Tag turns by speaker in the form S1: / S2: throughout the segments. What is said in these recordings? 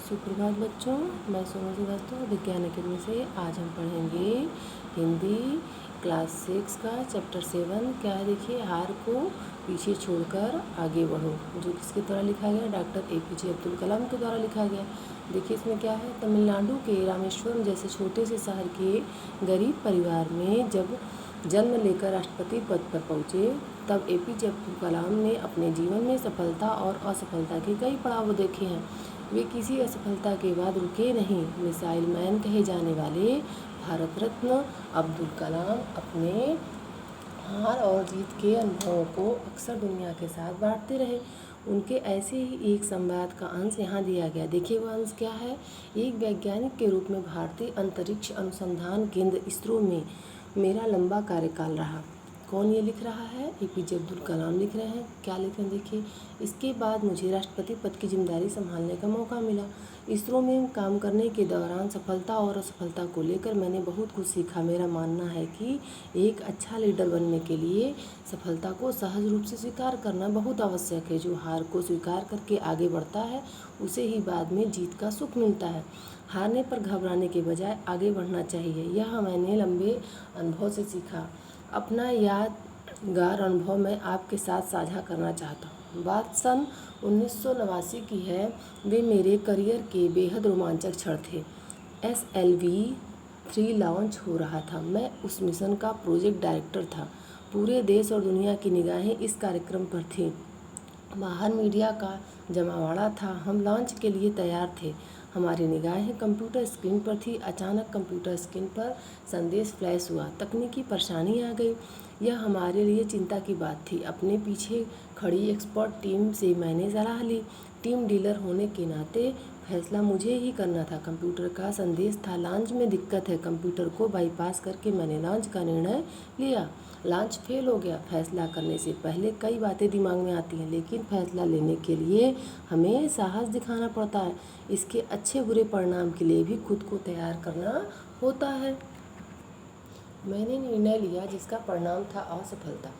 S1: सुप्रभात बच्चों, मैं सोनू श्रीवास्तव विज्ञान अकेडमी से। आज हम पढ़ेंगे हिंदी क्लास 6 का चैप्टर 7। क्या है देखिए, हार को पीछे छोड़कर आगे बढ़ो, जो किसके द्वारा लिखा गया? डॉक्टर APJ अब्दुल कलाम के द्वारा लिखा गया। देखिए इसमें क्या है, तमिलनाडु के रामेश्वरम जैसे छोटे से शहर के गरीब परिवार में जब जन्म लेकर राष्ट्रपति पद पर पहुँचे, तब APJ अब्दुल कलाम ने अपने जीवन में सफलता और असफलता के कई पड़ाव देखे हैं। वे किसी असफलता के बाद रुके नहीं। मिसाइल मैन कहे जाने वाले भारत रत्न अब्दुल कलाम अपने हार और जीत के अनुभवों को अक्सर दुनिया के साथ बांटते रहे। उनके ऐसे ही एक संवाद का अंश यहाँ दिया गया। देखिए वो अंश क्या है। एक वैज्ञानिक के रूप में भारतीय अंतरिक्ष अनुसंधान केंद्र इसरो में मेरा लंबा कार्यकाल रहा। कौन ये लिख रहा है? APJ अब्दुल कलाम लिख रहे हैं। क्या लिख रहे हैं देखिए, इसके बाद मुझे राष्ट्रपति पद की जिम्मेदारी संभालने का मौका मिला। इसरो में काम करने के दौरान सफलता और असफलता को लेकर मैंने बहुत कुछ सीखा। मेरा मानना है कि एक अच्छा लीडर बनने के लिए सफलता को सहज रूप से स्वीकार करना बहुत आवश्यक है। जो हार को स्वीकार करके आगे बढ़ता है, उसे ही बाद में जीत का सुख मिलता है। हारने पर घबराने के बजाय आगे बढ़ना चाहिए। यह मैंने लंबे अनुभव से सीखा। अपना यादगार अनुभव मैं आपके साथ साझा करना चाहता हूँ। बात सन 1989 की है। वे मेरे करियर के बेहद रोमांचक क्षण थे। SLV-3 लॉन्च हो रहा था। मैं उस मिशन का प्रोजेक्ट डायरेक्टर था। पूरे देश और दुनिया की निगाहें इस कार्यक्रम पर थीं। बाहर मीडिया का जमावड़ा था। हम लॉन्च के लिए तैयार थे। हमारी निगाहें कंप्यूटर स्क्रीन पर थी। अचानक कंप्यूटर स्क्रीन पर संदेश फ्लैश हुआ। तकनीकी परेशानी आ गई। यह हमारे लिए चिंता की बात थी। अपने पीछे खड़ी एक्सपर्ट टीम से मैंने सलाह ली। टीम डीलर होने के नाते फैसला मुझे ही करना था। कंप्यूटर का संदेश था, लॉन्च में दिक्कत है। कंप्यूटर को बाईपास करके मैंने लॉन्च का निर्णय लिया। लॉन्च फेल हो गया। फैसला करने से पहले कई बातें दिमाग में आती हैं, लेकिन फैसला लेने के लिए हमें साहस दिखाना पड़ता है। इसके अच्छे बुरे परिणाम के लिए भी खुद को तैयार करना होता है। मैंने निर्णय लिया जिसका परिणाम था असफलता।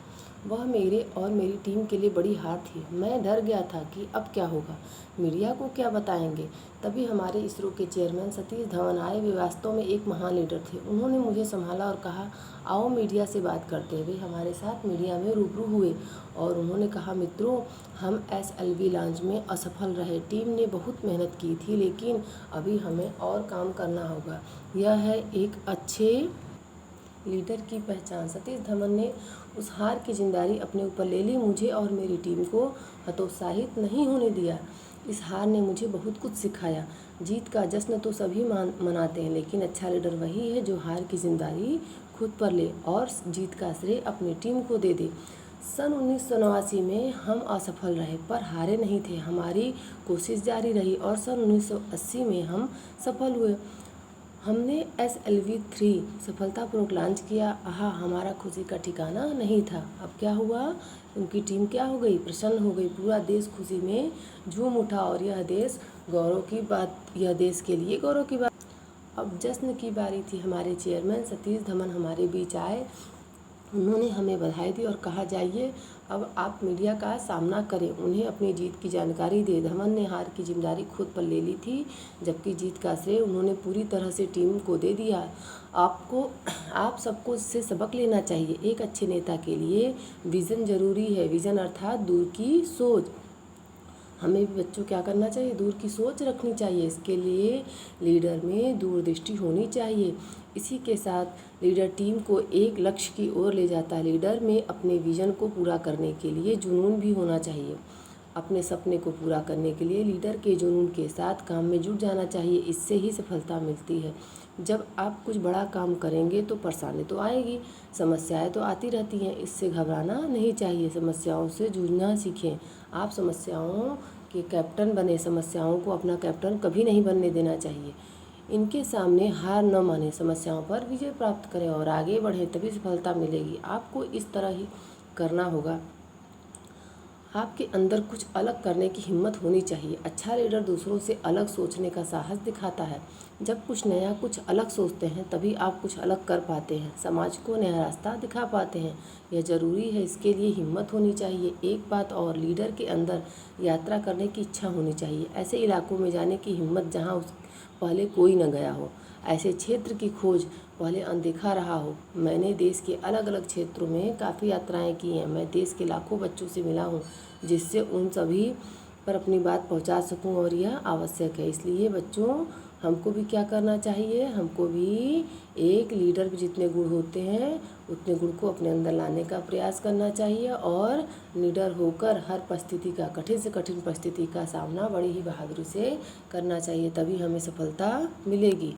S1: वह मेरे और मेरी टीम के लिए बड़ी हार थी। मैं डर गया था कि अब क्या होगा, मीडिया को क्या बताएंगे। तभी हमारे इसरो के चेयरमैन सतीश धवन आए। वे वास्तव में एक महान लीडर थे। उन्होंने मुझे संभाला और कहा, आओ मीडिया से बात करते हैं। वे हमारे साथ मीडिया में रूबरू हुए और उन्होंने कहा, मित्रों, हम SLV लॉन्च में असफल रहे। टीम ने बहुत मेहनत की थी, लेकिन अभी हमें और काम करना होगा। यह है एक अच्छे लीडर की पहचान। सतीश धवन ने उस हार की जिम्मेदारी अपने ऊपर ले ली। मुझे और मेरी टीम को हतोत्साहित नहीं होने दिया। इस हार ने मुझे बहुत कुछ सिखाया। जीत का जश्न तो सभी मनाते हैं, लेकिन अच्छा लीडर वही है जो हार की जिम्मेदारी खुद पर ले और जीत का श्रेय अपनी टीम को दे दे। सन 1989 में हम असफल रहे, पर हारे नहीं थे। हमारी कोशिश जारी रही और सन 1980 में हम सफल हुए। हमने SLV-3 सफलतापूर्वक लॉन्च किया। आहा, हमारा खुशी का ठिकाना नहीं था। अब क्या हुआ, उनकी टीम क्या हो गई? प्रसन्न हो गई। पूरा देश खुशी में झूम उठा और यह देश के लिए गौरव की बात। अब जश्न की बारी थी। हमारे चेयरमैन सतीश धवन हमारे बीच आए। उन्होंने हमें बधाई दी और कहा, जाइए अब आप मीडिया का सामना करें, उन्हें अपनी जीत की जानकारी दे। धवन ने हार की जिम्मेदारी खुद पर ले ली थी, जबकि जीत का श्रेय उन्होंने पूरी तरह से टीम को दे दिया। आप सबको इससे सबक लेना चाहिए। एक अच्छे नेता के लिए विज़न जरूरी है। विज़न अर्थात दूर की सोच। हमें भी बच्चों क्या करना चाहिए? दूर की सोच रखनी चाहिए। इसके लिए लीडर में दूरदृष्टि होनी चाहिए। इसी के साथ लीडर टीम को एक लक्ष्य की ओर ले जाता है। लीडर में अपने विज़न को पूरा करने के लिए जुनून भी होना चाहिए। अपने सपने को पूरा करने के लिए लीडर के जुनून के साथ काम में जुट जाना चाहिए। इससे ही सफलता मिलती है। जब आप कुछ बड़ा काम करेंगे तो परेशानी तो आएगी, समस्याएं तो आती रहती हैं। इससे घबराना नहीं चाहिए। समस्याओं से जूझना सीखें। आप समस्याओं के कैप्टन बने। समस्याओं को अपना कैप्टन कभी नहीं बनने देना चाहिए। इनके सामने हार न माने। समस्याओं पर विजय प्राप्त करें और आगे बढ़ें, तभी सफलता मिलेगी। आपको इस तरह ही करना होगा। आपके अंदर कुछ अलग करने की हिम्मत होनी चाहिए। अच्छा लीडर दूसरों से अलग सोचने का साहस दिखाता है। जब कुछ नया कुछ अलग सोचते हैं तभी आप कुछ अलग कर पाते हैं, समाज को नया रास्ता दिखा पाते हैं। यह ज़रूरी है, इसके लिए हिम्मत होनी चाहिए। एक बात और, लीडर के अंदर यात्रा करने की इच्छा होनी चाहिए। ऐसे इलाकों में जाने की हिम्मत जहाँ पहले कोई न गया हो, ऐसे क्षेत्र की खोज पहले अनदेखा रहा हो। मैंने देश के अलग अलग क्षेत्रों में काफ़ी यात्राएं की हैं। मैं देश के लाखों बच्चों से मिला हूँ, जिससे उन सभी पर अपनी बात पहुँचा सकूँ, और यह आवश्यक है। इसलिए बच्चों, हमको भी क्या करना चाहिए, हमको भी एक लीडर के जितने गुण होते हैं उतने गुण को अपने अंदर लाने का प्रयास करना चाहिए, और लीडर होकर हर परिस्थिति का, कठिन से कठिन परिस्थिति का सामना बड़ी ही बहादुरी से करना चाहिए, तभी हमें सफलता मिलेगी।